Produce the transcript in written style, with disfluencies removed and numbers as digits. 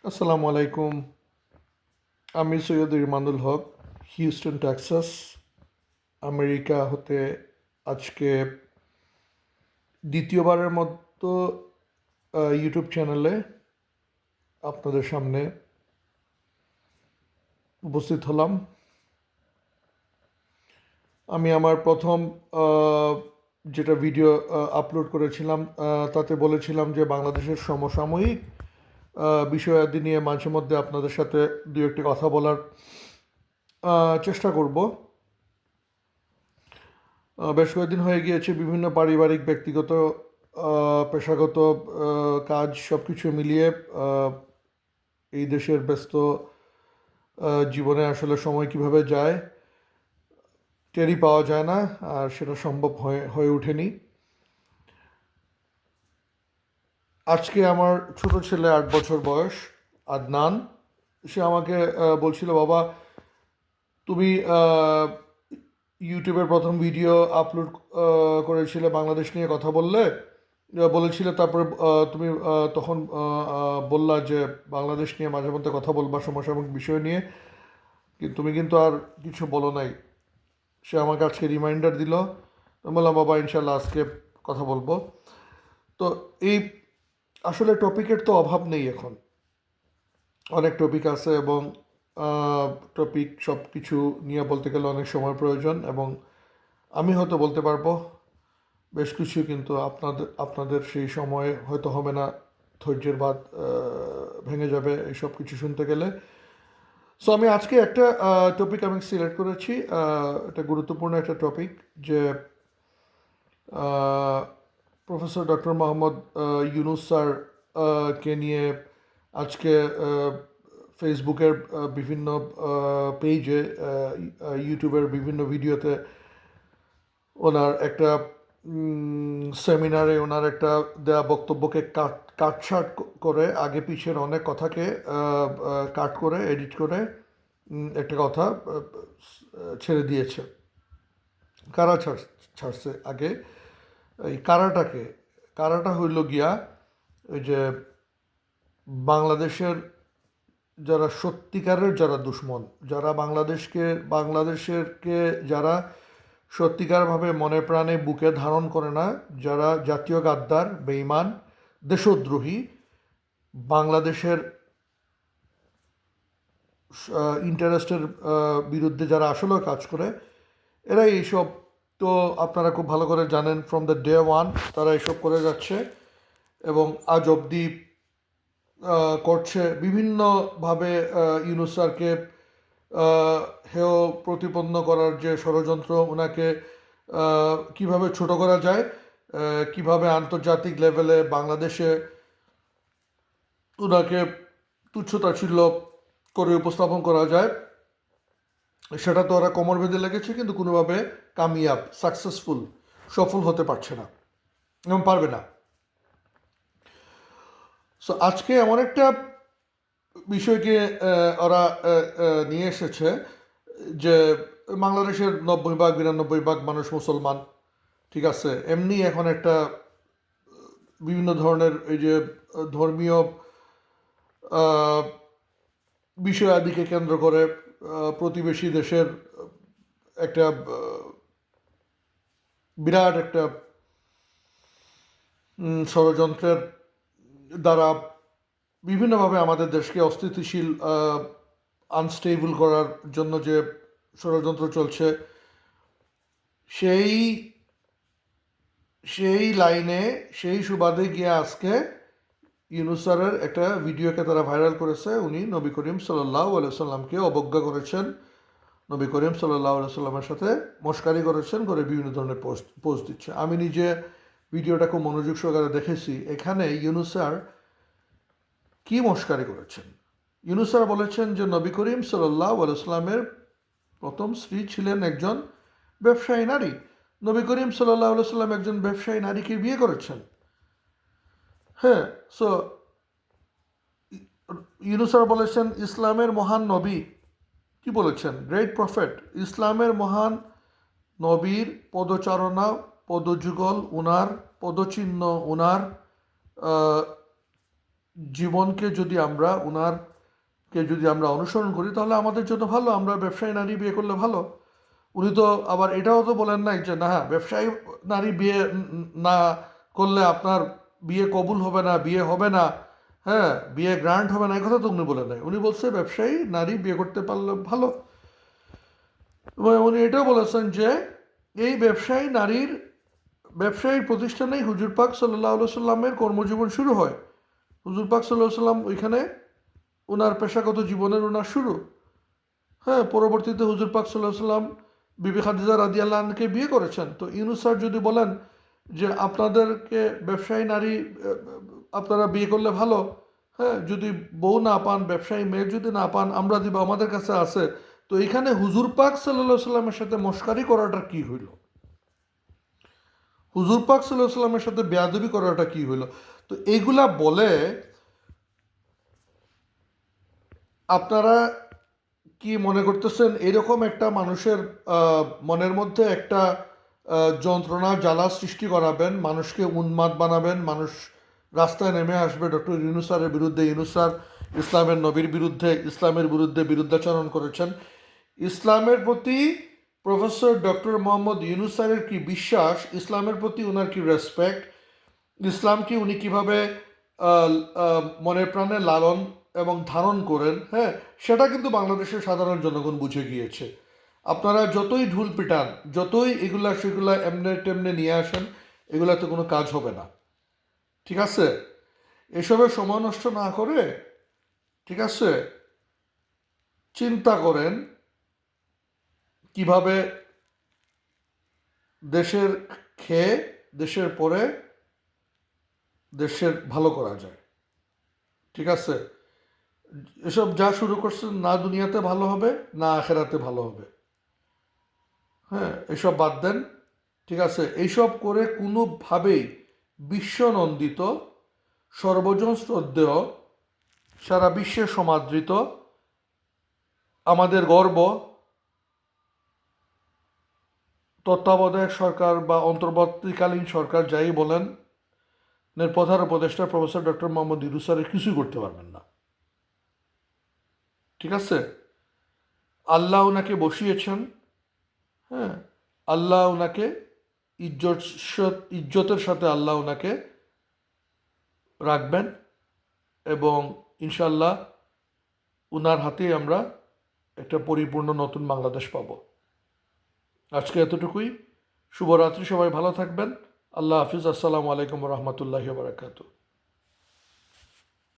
আসসালামু আলাইকুম। আমি সৈয়দ ইরমানুল হক, হিউস্টন টেক্সাস, আমেরিকা হতে আজকে দ্বিতীয়বারের মতো ইউটিউব চ্যানেলে আপনাদের সামনে উপস্থিত হলাম। আমি আমার প্রথম আহ, যেটা ভিডিও আপলোড করেছিলাম তাতে বলেছিলাম যে বাংলাদেশের সমসাময়িক বিষয়াদি নিয়ে মাঝে মধ্যে আপনাদের সাথে দু একটি কথা বলার চেষ্টা করব। বেশ কয়েকদিন হয়ে গিয়েছে বিভিন্ন পারিবারিক ব্যক্তিগত পেশাগত কাজ সব কিছু মিলিয়ে আহ, এই দেশের ব্যস্ত জীবনে আসলে সময় কিভাবে যায় টেরই পাওয়া যায় না, আর সেটা সম্ভব হয়ে হয়ে ওঠেনি। আজকে আমার ছোট ছেলে 8 বছর বয়স, আদনান, সে আমাকে বলছিল, বাবা তুমি ইউটিউবের প্রথম ভিডিও আপলোড করেছিলে, বাংলাদেশ নিয়ে কথা বলেছিলে, তারপরে তুমি তখন বললা যে বাংলাদেশ নিয়ে মাঝে মধ্যে কথা বলবা, সমসাময়িক বিষয় নিয়ে, কিন্তু তুমি কিন্তু আর কিছু বলো নাই। সে আমাকে আজকে রিমাইন্ডার দিল। আমি বললাম, বাবা ইনশাল্লাহ আজকে কথা বলবো। তো এই আসলে টপিকের তো অভাব নেই এখন, অনেক টপিক আছে, এবং টপিক সব কিছু নিয়ে বলতে গেলে অনেক সময় প্রয়োজন, এবং আমি হয়তো বলতে পারবো বেশ কিছু, কিন্তু আপনাদের সেই সময় হয়তো হবে না, ধৈর্যের বাঁধ ভেঙে যাবে এইসব কিছু শুনতে গেলে। সো আমি আজকে একটা টপিক আমি সিলেক্ট করেছি, এটা গুরুত্বপূর্ণ একটা টপিক, যে professor doctor Mohammad Yunus sir কে নিয়ে আজকে ফেসবুকের বিভিন্ন পেজে, ইউটিউবের বিভিন্ন ভিডিওতে ওনার একটা সেমিনারে ওনার একটা দেয়া বক্তব্যকে কাটছাট করে, আগে পিছের অনেক কথাকে কাট করে, এডিট করে একটা কথা ছেড়ে দিয়েছে। কারা ছাড়ছে আগে? এই কারাটা হইল গিয়া ওই যে বাংলাদেশের যারা সত্যিকারের যারা দুশ্মন, যারা বাংলাদেশেরকে যারা সত্যিকারভাবে মনে প্রাণে বুকে ধারণ করে না, যারা জাতীয় গাদ্দার, বেঈমান, দেশদ্রোহী, বাংলাদেশের ইন্টারেস্টের বিরুদ্ধে যারা আসলেও কাজ করে, এরা এইসব, তো আপনারা খুব ভালো করে জানেন, ফ্রম দ্য ডে ওয়ান তারা এইসব করে যাচ্ছে, এবং আজ অবধি করছে বিভিন্নভাবে। ইউনূস স্যারকে হেয় প্রতিপন্ন করার যে ষড়যন্ত্র, ওনাকে কিভাবে ছোট করা যায়, কিভাবে আন্তর্জাতিক লেভেলে বাংলাদেশে ওনাকে তুচ্ছতাচ্ছিল্য করে উপস্থাপন করা যায়, সেটা তো ওরা কোমর বেঁধে লেগেছে, কিন্তু কোনোভাবে কামিয়াব, সফল হতে পারছে না এবং পারবে না। সো আজকে এমন একটা বিষয়কে ওরা নিয়ে এসেছে যে বাংলাদেশের 90 ভাগ 92 ভাগ মানুষ মুসলমান, ঠিক আছে, এমনি এখন একটা বিভিন্ন ধরনের এই যে ধর্মীয় বিষয়াদিকে কেন্দ্র করে প্রতিবেশী দেশের একটা বিরাট একটা ষড়যন্ত্রের দ্বারা বিভিন্নভাবে আমাদের দেশকে অস্থিতিশীল, আনস্টেবল করার জন্য যে ষড়যন্ত্র চলছে, সেই সেই লাইনে, সেই সুবাদে গিয়ে আজকে ইউনূস স্যারের একটা ভিডিওকে তারা ভাইরাল করেছে। উনি নবী করিম সাল্লাল্লাহু আলাইহি সাল্লামকে অবজ্ঞা করেছেন, নবী করিম সাল্লাল্লাহু আলাইহি সাল্লামের সাথে মশকারি করেছেন, করে বিভিন্ন ধরনের পোস্ট দিচ্ছে। আমি নিজে ভিডিওটা খুব মনোযোগ সহকারে দেখেছি। এখানে ইউনূস স্যার কী মশকারি করেছেন? ইউনূস স্যার বলেছেন যে নবী করিম সাল্লাল্লাহু আলাইহি সাল্লামের প্রথম স্ত্রী ছিলেন একজন ব্যবসায়ী নারী। নবী করিম সাল্লাল্লাহু আলাইহি সাল্লাম একজন ব্যবসায়ী নারীকে বিয়ে করেছেন। হ্যাঁ, সো ইউনূস স্যার বলেছেন ইসলামের মহান নবী, কি বলেছেন? গ্রেট প্রফেট, ইসলামের মহান নবীর পদচারণা, পদযুগল, উনার পদচিহ্ন, উনার জীবনকে যদি আমরা আমরা অনুসরণ করি তাহলে আমাদের জন্য ভালো, আমরা ব্যবসায়ী নারী বিয়ে করলে ভালো। উনি তো আবার এটাও তো বলেন নাই যে না, হ্যাঁ, ব্যবসায়ী নারী বিয়ে না করলে আপনার বিয়ে কবুল হবে না, বিয়ে হবে না, হ্যাঁ, বিয়ে গ্রান্ট হবে না, এই কথা তো উনি বলেন নাই। উনি বলছে ব্যবসায়ী নারী বিয়ে করতে পারলে ভালো। এবং উনি এটাও বলেছেন যে এই ব্যবসায়ীর প্রতিষ্ঠানেই হুজুর পাক সাল্লাহ সাল্লামের কর্মজীবন শুরু হয়। হুজুর পাক সাল্লাহ সাল্লাম ওইখানে ওনার পেশাগত জীবনের ওনার শুরু। হ্যাঁ, পরবর্তীতে হুজুর পাক সাল্লাহ সাল্লাম বিবি খাদিজা রাদিয়াল্লাহু আনহাকে বিয়ে করেছেন। তো ইউনূস স্যার যদি বলেন যে আপনাদেরকে ব্যবসায়ী নারী আপনারা বিয়ে করলে ভালো, হ্যাঁ, যদি বউ না পান, ব্যবসায়ী মেয়ে যদি না পান, আমরা দিব, আমাদের কাছে আছে, তো এখানে হুজুর পাক সাল্লাহ সাল্লামের সাথে মশকারি করাটা কি হইল? হুজুর পাক সাল্লাহ সাল্লামের সাথে বেয়াদবি করাটা কি হইল? তো এইগুলা বলে আপনারা কি মনে করতেছেন এরকম একটা মানুষের মনের মধ্যে একটা যন্ত্রণা জ্বালা সৃষ্টি করাবেন, মানুষকে উন্মাদ বানাবেন, মানুষ রাস্তায় নেমে আসবে ডক্টর ইউনূস স্যারের বিরুদ্ধে? ইউনূস স্যার ইসলামের নবীর বিরুদ্ধে, ইসলামের বিরুদ্ধে বিরুদ্ধাচরণ করেছেন। ইসলামের প্রতি প্রফেসর ডক্টর মোহাম্মদ ইউনূস স্যারের কি বিশ্বাস, ইসলামের প্রতি ওনার কি রেসপেক্ট, ইসলামকে উনি কিভাবে মনে প্রাণে লালন এবং ধারণ করেন, হ্যাঁ, সেটা কিন্তু বাংলাদেশের সাধারণ জনগণ বুঝে গিয়েছে। আপনারা যতই ঢুল পিটান, যতই এগুলা সেগুলা এমনে টেমনে নিয়ে আসেন, এগুলাতে কোনো কাজ হবে না। ঠিক আছে? এসবের সময় নষ্ট না করে, ঠিক আছে, চিন্তা করেন কিভাবে দেশের খেয়ে, দেশের পরে দেশের ভালো করা যায়। ঠিক আছে? এসব যা শুরু করছেন, না দুনিয়াতে ভালো হবে না আখেরাতে ভালো হবে। হ্যাঁ, এসব বাদ দেন। ঠিক আছে? এইসব করে কোনোভাবেই বিশ্বনন্দিত, সর্বজন শ্রদ্ধেয়, সারা বিশ্বে সমাদৃত, আমাদের গর্ব, তত্ত্বাবধায়ক সরকার বা অন্তর্বর্তীকালীন সরকার যাই বলেন, প্রধান উপদেষ্টা প্রফেসর ডক্টর মোহাম্মদ ইউনূস স্যারের কিছুই করতে পারবেন না। ঠিক আছে? আল্লাহ ওনাকে বসিয়েছেন, হ্যাঁ, আল্লাহ ওনাকে ইজ্জতের সাথে আল্লাহ ওনাকে রাখবেন, এবং ইনশাল্লাহ উনার হাতেই আমরা একটা পরিপূর্ণ নতুন বাংলাদেশ পাব। আজকে এতটুকুই। শুভরাত্রি, সবাই ভালো থাকবেন। আল্লাহ হাফিজ। আসসালামু আলাইকুম রহমতুল্লাহি বারাকাতুহু।